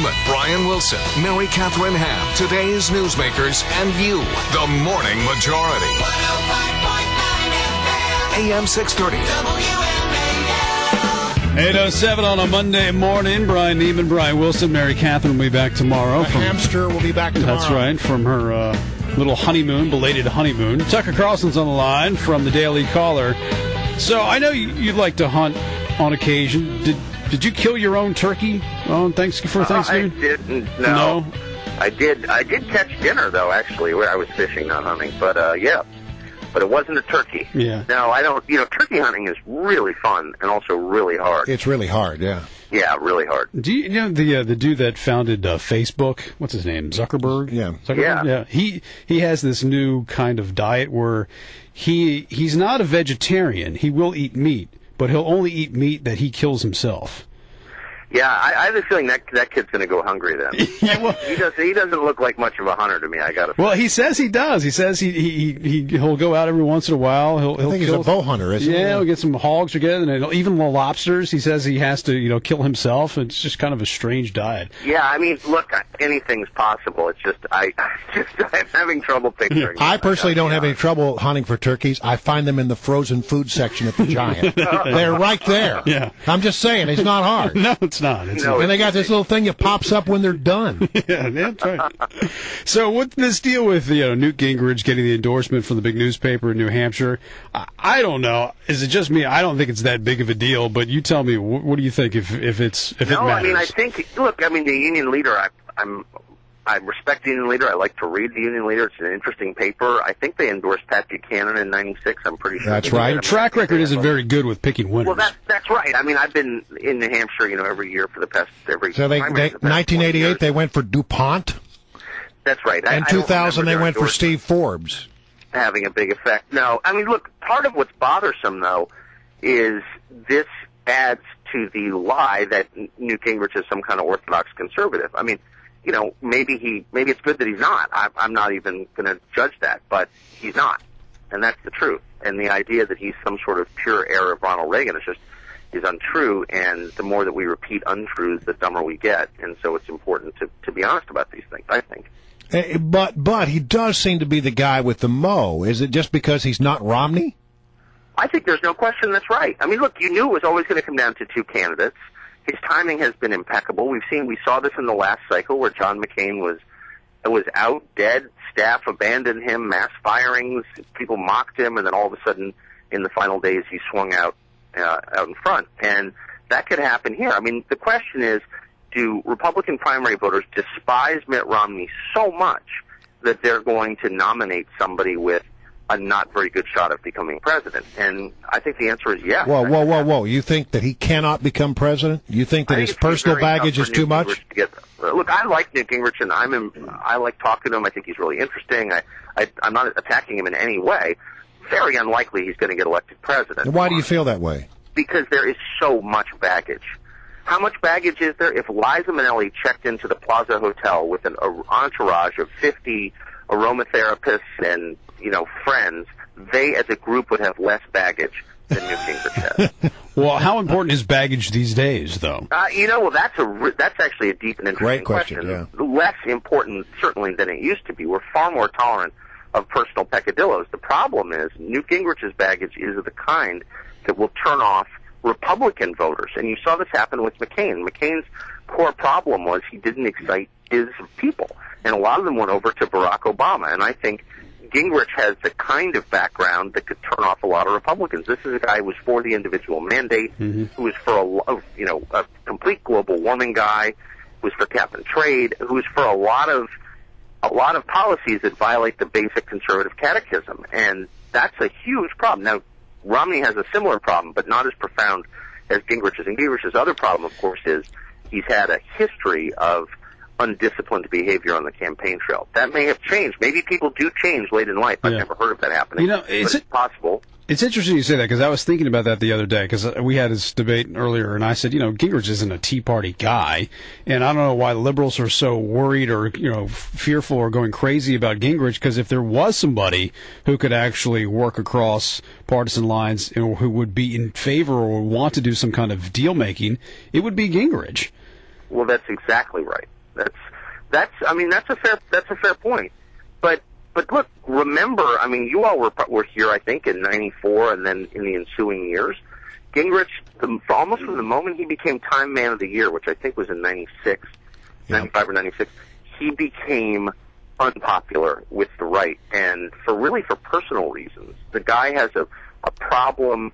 gentlemen, Brian Wilson, Mary Catherine Ham, today's newsmakers, and you, the Morning Majority. 105.9 FM, AM 630. WMAL. 8:07 on a Monday morning. Brian Neiman, Brian Wilson, Mary Catherine will be back tomorrow. Hamster will be back tomorrow. That's right, from her little honeymoon, belated honeymoon. Tucker Carlson's on the line from the Daily Caller. So I know you'd like to hunt on occasion. Did you kill your own turkey on Thanksgiving? I didn't. No. I did catch dinner though. Actually, where I was fishing, not hunting. But yeah. But it wasn't a turkey. Yeah. No, I don't. Turkey hunting is really fun and also really hard. It's really hard. Yeah. Yeah, really hard. Do you know the dude that founded Facebook? What's his name? Zuckerberg. Yeah. Zuckerberg? Yeah. He has this new kind of diet where he's not a vegetarian. He will eat meat, but he'll only eat meat that he kills himself. Yeah, I have a feeling that kid's going to go hungry then. Yeah, well, he doesn't look like much of a hunter to me. I got to. Well, he says he does. He says he'll go out every once in a while. He'll I think he's a bow hunter, isn't he? Yeah, he'll get some hogs together, and even the lobsters. He says he has to kill himself. It's just kind of a strange diet. Yeah, I mean, look, anything's possible. It's just I'm having trouble picturing. I personally don't have any trouble hunting for turkeys. I find them in the frozen food section at the Giant. They're right there. Yeah, I'm just saying, it's not hard. No, it's not. And they got this little thing that pops up when they're done. Yeah, that's right. So what's this deal with Newt Gingrich getting the endorsement from the big newspaper in New Hampshire? I don't know. Is it just me? I don't think it's that big of a deal. But you tell me, what do you think if it matters? I mean, I think. Look, I mean, the union leader. I respect the union leader. I like to read the union leader. It's an interesting paper. I think they endorsed Pat Buchanan in '96. I'm pretty sure. That's right. Your track record isn't very good with picking winners. Well, that's right. I mean, I've been in New Hampshire, every year for the past So they 1988 they went for DuPont. That's right. And 2000 they went for Steve Forbes. Having a big effect. No, I mean, look. Part of what's bothersome though is this adds to the lie that Newt Gingrich is some kind of orthodox conservative. I mean. Maybe it's good that he's not. I'm not even going to judge that, but he's not, and that's the truth. And the idea that he's some sort of pure heir of Ronald Reagan is untrue. And the more that we repeat untruths, the dumber we get. And so it's important to be honest about these things, I think. But he does seem to be the guy with the mo. Is it just because he's not Romney? I think there's no question that's right. I mean, look, you knew it was always going to come down to two candidates. His timing has been impeccable. We saw this in the last cycle where John McCain was out, dead, staff abandoned him, mass firings, people mocked him, and then all of a sudden, in the final days, he swung out in front. And that could happen here. I mean, the question is, do Republican primary voters despise Mitt Romney so much that they're going to nominate somebody with a not very good shot of becoming president? And I think the answer is yes. Whoa. You think that he cannot become president? You think that his personal baggage is too much? Look, I like Newt Gingrich, and I like talking to him. I think he's really interesting. I'm not attacking him in any way. Very unlikely he's going to get elected president. And why do you feel that way? Because there is so much baggage. How much baggage is there? If Liza Minnelli checked into the Plaza Hotel with an entourage of 50 aromatherapists and friends, they as a group would have less baggage than Newt Gingrich has. Well, how important is baggage these days, though? That's actually a deep and interesting question. Yeah. Less important, certainly, than it used to be. We're far more tolerant of personal peccadillos. The problem is Newt Gingrich's baggage is of the kind that will turn off Republican voters, and you saw this happen with McCain. McCain's core problem was he didn't excite his people, and a lot of them went over to Barack Obama, and I think Gingrich has the kind of background that could turn off a lot of Republicans. This is a guy who was for the individual mandate, who was for a complete global warming guy, who was for cap and trade, who was for a lot of policies that violate the basic conservative catechism, and that's a huge problem. Now, Romney has a similar problem, but not as profound as Gingrich's. And Gingrich's other problem, of course, is he's had a history of undisciplined behavior on the campaign trail. That may have changed. Maybe people do change late in life. I've never heard of that happening. It's possible. It's interesting you say that, because I was thinking about that the other day, because we had this debate earlier, and I said, Gingrich isn't a Tea Party guy, and I don't know why liberals are so worried or, fearful or going crazy about Gingrich, because if there was somebody who could actually work across partisan lines, who would be in favor or want to do some kind of deal-making, it would be Gingrich. Well, that's exactly right. That's a fair point. But look, remember, I mean, you all were here, I think, in '94, and then in the ensuing years. Gingrich, almost from the moment he became Time Man of the Year, which I think was in '96, 95 or '96, he became unpopular with the right, and for personal reasons. The guy has a problem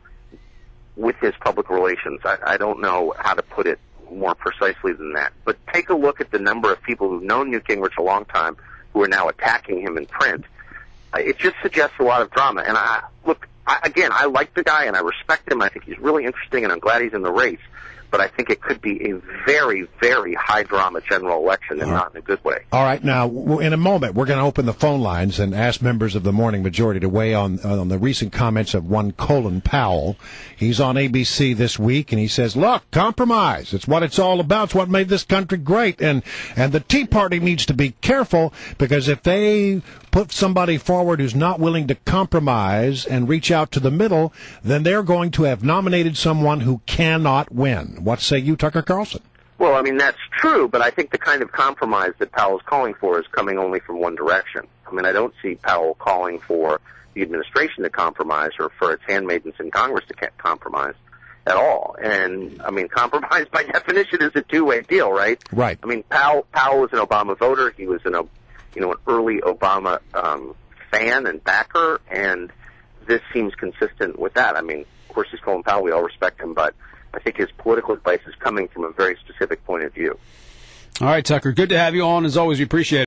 with his public relations. I don't know how to put it more precisely than that. But take a look at the number of people who've known Newt Gingrich a long time who are now attacking him in print. It just suggests a lot of drama. And I like the guy and I respect him. I think he's really interesting, and I'm glad he's in the race. But I think it could be a very, very high-drama general election, and not in a good way. All right. Now, in a moment, we're going to open the phone lines and ask members of the morning majority to weigh on the recent comments of one Colin Powell. He's on ABC this week, and he says, look, compromise. It's what it's all about. It's what made this country great. And the Tea Party needs to be careful, because if they put somebody forward who's not willing to compromise and reach out to the middle, then they're going to have nominated someone who cannot win. What say you, Tucker Carlson? Well, I mean, that's true, but I think the kind of compromise that Powell's calling for is coming only from one direction. I mean, I don't see Powell calling for the administration to compromise or for its handmaidens in Congress to compromise at all. And, I mean, compromise by definition is a two-way deal, right? Right. I mean, Powell was an Obama voter. He was an early Obama fan and backer, and this seems consistent with that. I mean, of course, he's Colin Powell. We all respect him, but I think his political advice is coming from a very specific point of view. All right, Tucker. Good to have you on. As always, we appreciate it.